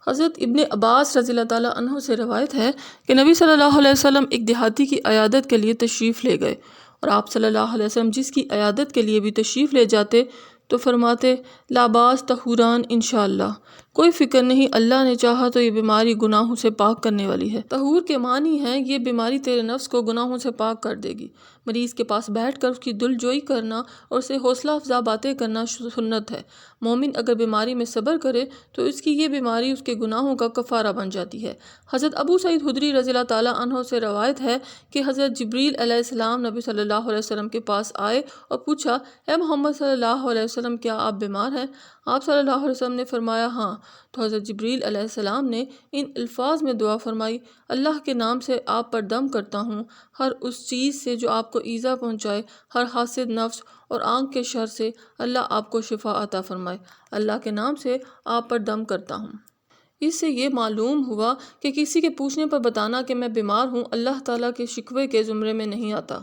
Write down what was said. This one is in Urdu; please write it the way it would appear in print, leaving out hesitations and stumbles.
حضرت ابن عباس رضی اللہ تعالیٰ عنہ سے روایت ہے کہ نبی صلی اللہ علیہ وسلم ایک دیہاتی کی عیادت کے لیے تشریف لے گئے، اور آپ صلی اللہ علیہ وسلم جس کی عیادت کے لیے بھی تشریف لے جاتے تو فرماتے لا باس طہوران انشاءاللہ، کوئی فکر نہیں، اللہ نے چاہا تو یہ بیماری گناہوں سے پاک کرنے والی ہے۔ طہور کے معنی ہے یہ بیماری تیرے نفس کو گناہوں سے پاک کر دے گی۔ مریض کے پاس بیٹھ کر اس کی دل جوئی کرنا اور اسے حوصلہ افزا باتیں کرنا سنت ہے۔ مومن اگر بیماری میں صبر کرے تو اس کی یہ بیماری اس کے گناہوں کا کفارہ بن جاتی ہے۔ حضرت ابو سعید خدری رضی اللہ تعالیٰ عنہ سے روایت ہے کہ حضرت جبریل علیہ السلام نبی صلی اللہ علیہ وسلم کے پاس آئے اور پوچھا، اے محمد صلی اللہ علیہ وسلم کیا آپ بیمار ہیں؟ آپ صلی اللہ علیہ وسلم نے فرمایا ہاں۔ تو حضرت جبریل علیہ السلام نے ان الفاظ میں دعا فرمائی، اللہ کے نام سے آپ پر دم کرتا ہوں، ہر اس چیز سے جو آپ کو ایذا پہنچائے، ہر حاسد نفس اور آنکھ کے شر سے، اللہ آپ کو شفا عطا فرمائے، اللہ کے نام سے آپ پر دم کرتا ہوں۔ اس سے یہ معلوم ہوا کہ کسی کے پوچھنے پر بتانا کہ میں بیمار ہوں اللہ تعالیٰ کے شکوے کے زمرے میں نہیں آتا۔